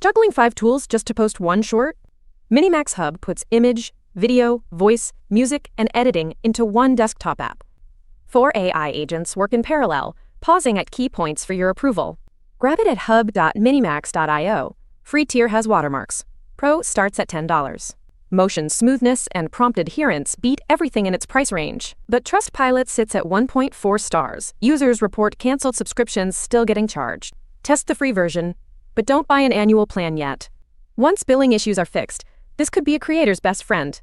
Juggling 5 tools just to post one short? Minimax Hub puts image, video, voice, music, and editing into one desktop app. 4 AI agents work in parallel, pausing at key points for your approval. Grab it at hub.minimax.io. Free tier has watermarks. Pro starts at $10. Motion smoothness and prompt adherence beat everything in its price range, but Trustpilot sits at 1.4 stars. Users report canceled subscriptions still getting charged. Test the free version, but don't buy an annual plan yet. Once billing issues are fixed, this could be a creator's best friend.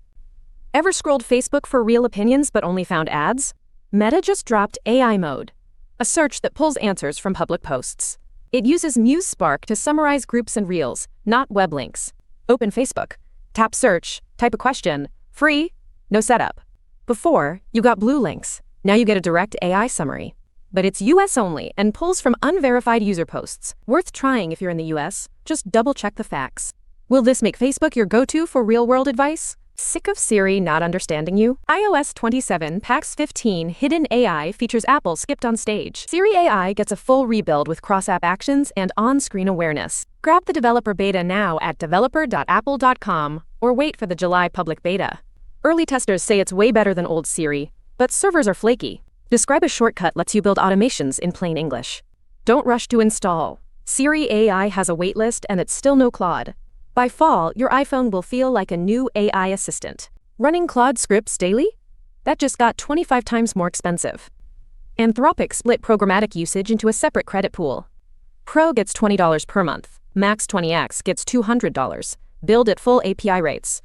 Ever scrolled Facebook for real opinions but only found ads? Meta just dropped AI Mode, a search that pulls answers from public posts. It uses MuseSpark to summarize groups and reels, not web links. Open Facebook, tap search, type a question, free, no setup. Before, you got blue links. Now you get a direct AI summary. But it's US only and pulls from unverified user posts. Worth trying if you're in the US, just double check the facts. Will this make Facebook your go-to for real-world advice? Sick of Siri not understanding you? iOS 27 packs 15 hidden AI features Apple skipped on stage. Siri AI gets a full rebuild with cross-app actions and on-screen awareness. Grab the developer beta now at developer.apple.com or wait for the July public beta. Early testers say it's way better than old Siri, but servers are flaky. Describe a shortcut lets you build automations in plain English. Don't rush to install. Siri AI has a waitlist and it's still no Claude. By fall, your iPhone will feel like a new AI assistant. Running Claude scripts daily? That just got 25 times more expensive. Anthropic split programmatic usage into a separate credit pool. Pro gets $20 per month. Max 20X gets $200. Build at full API rates.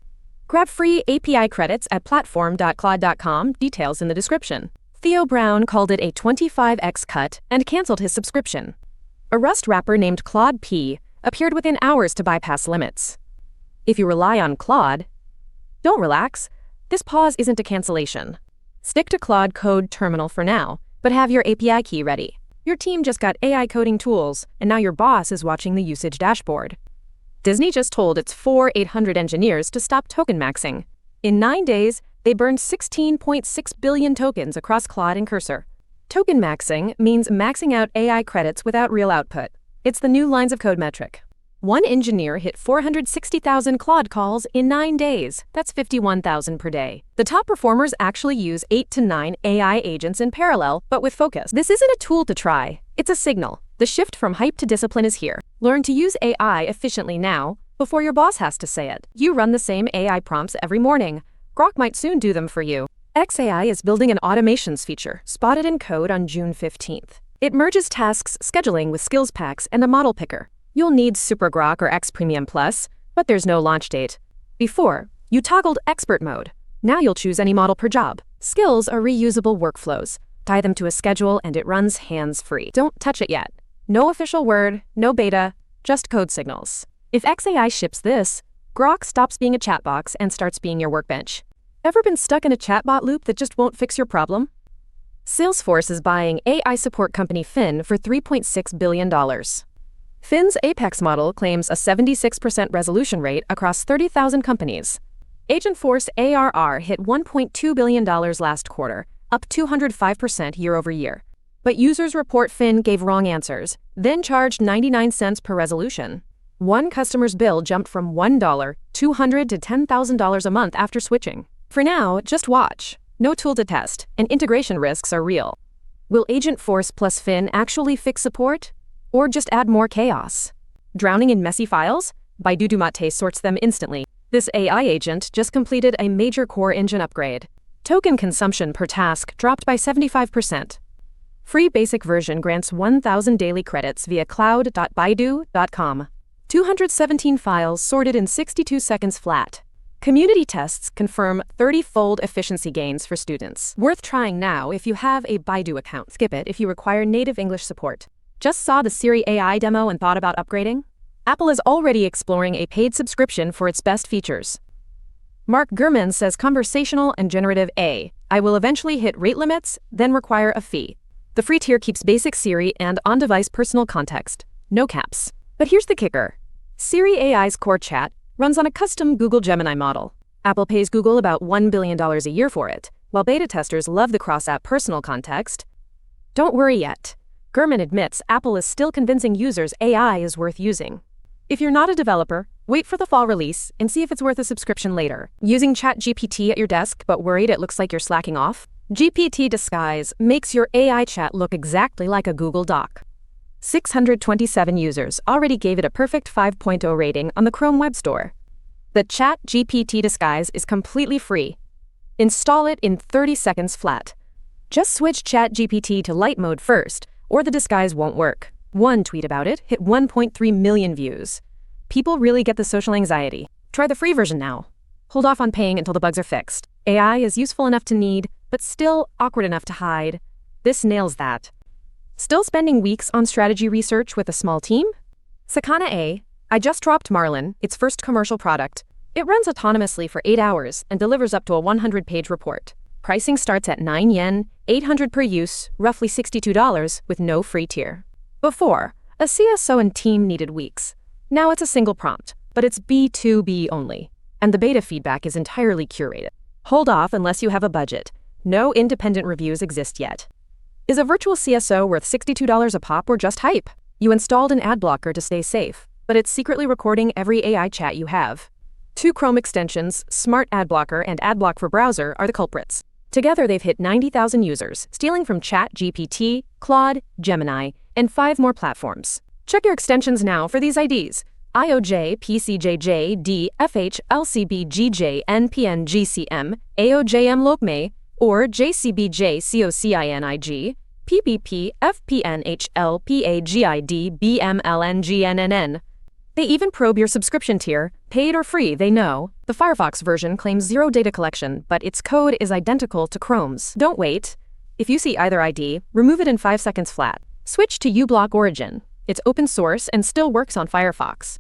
Grab free API credits at platform.claude.com, details in the description. Theo Brown called it a 25x cut and canceled his subscription. A Rust wrapper named Claude P appeared within hours to bypass limits. If you rely on Claude, don't relax. This pause isn't a cancellation. Stick to Claude Code Terminal for now, but have your API key ready. Your team just got AI coding tools, and now your boss is watching the usage dashboard. Disney just told its 800 engineers to stop tokenmaxxing. In 9 days, they burned 16.6 billion tokens across Claude and Cursor. Tokenmaxxing means maxing out AI credits without real output. It's the new lines of code metric. One engineer hit 460,000 Claude calls in 9 days. That's 51,000 per day. The top performers actually use 8 to 9 AI agents in parallel, but with focus. This isn't a tool to try. It's a signal. The shift from hype to discipline is here. Learn to use AI efficiently now, before your boss has to say it. You run the same AI prompts every morning. Grok might soon do them for you. XAI is building an automations feature, spotted in code on June 15th. It merges tasks scheduling with skills packs and a model picker. You'll need Super Grok or X Premium Plus, but there's no launch date. Before, you toggled expert mode. Now you'll choose any model per job. Skills are reusable workflows. Tie them to a schedule and it runs hands-free. Don't touch it yet. No official word, no beta, just code signals. If XAI ships this, Grok stops being a chat box and starts being your workbench. Ever been stuck in a chatbot loop that just won't fix your problem? Salesforce is buying AI support company Fin for $3.6 billion. Fin's Apex model claims a 76% resolution rate across 30,000 companies. Agentforce ARR hit $1.2 billion last quarter, up 205% year over year. But users report Fin gave wrong answers, then charged 99 cents per resolution. One customer's bill jumped from $1, $200 to $10,000 a month after switching. For now, just watch. No tool to test, and integration risks are real. Will Agentforce plus Fin actually fix support? Or just add more chaos? Drowning in messy files? Baidu DuMate sorts them instantly. This AI agent just completed a major core engine upgrade. Token consumption per task dropped by 75%. Free basic version grants 1,000 daily credits via cloud.baidu.com. 217 files sorted in 62 seconds flat. Community tests confirm 30-fold efficiency gains for students. Worth trying now if you have a Baidu account. Skip it if you require native English support. Just saw the Siri AI demo and thought about upgrading? Apple is already exploring a paid subscription for its best features. Mark Gurman says conversational and generative AI will eventually hit rate limits, then require a fee. The free tier keeps basic Siri and on-device personal context. No caps. But here's the kicker. Siri AI's core chat runs on a custom Google Gemini model. Apple pays Google about $1 billion a year for it, while beta testers love the cross-app personal context. Don't worry yet. Gurman admits Apple is still convincing users AI is worth using. If you're not a developer, wait for the fall release and see if it's worth a subscription later. Using ChatGPT at your desk but worried it looks like you're slacking off? GPT Disguise makes your AI chat look exactly like a Google Doc. 627 users already gave it a perfect 5.0 rating on the Chrome Web Store. The ChatGPT Disguise is completely free. Install it in 30 seconds flat. Just switch ChatGPT to light mode first, or the disguise won't work. One tweet about it hit 1.3 million views. People really get the social anxiety. Try the free version now. Hold off on paying until the bugs are fixed. AI is useful enough to need, but still awkward enough to hide. This nails that. Still spending weeks on strategy research with a small team? Sakana A. I just dropped Marlin, its first commercial product. It runs autonomously for 8 hours and delivers up to a 100-page report. Pricing starts at 9 yen, 800 per use, roughly $62, with no free tier. Before, a CSO and team needed weeks. Now it's a single prompt, but it's B2B only, and the beta feedback is entirely curated. Hold off unless you have a budget. No independent reviews exist yet. Is a virtual CSO worth $62 a pop or just hype? You installed an ad blocker to stay safe, but it's secretly recording every AI chat you have. 2 Chrome extensions, Smart Ad Blocker and AdBlock for Browser, are the culprits. Together they've hit 90,000 users, stealing from ChatGPT, Claude, Gemini, and 5 more platforms. Check your extensions now for these IDs: IOJ, PCJJ, D, FH, LCB, GJ, NPN, GCM, AOJM LOCME, or JCBJ, COCINIG, PBP, FPNHL, PAGID, BMLN, GNNN. They even probe your subscription tier, paid or free, they know. The Firefox version claims 0 data collection, but its code is identical to Chrome's. Don't wait. If you see either ID, remove it in 5 seconds flat. Switch to uBlock Origin. It's open source and still works on Firefox.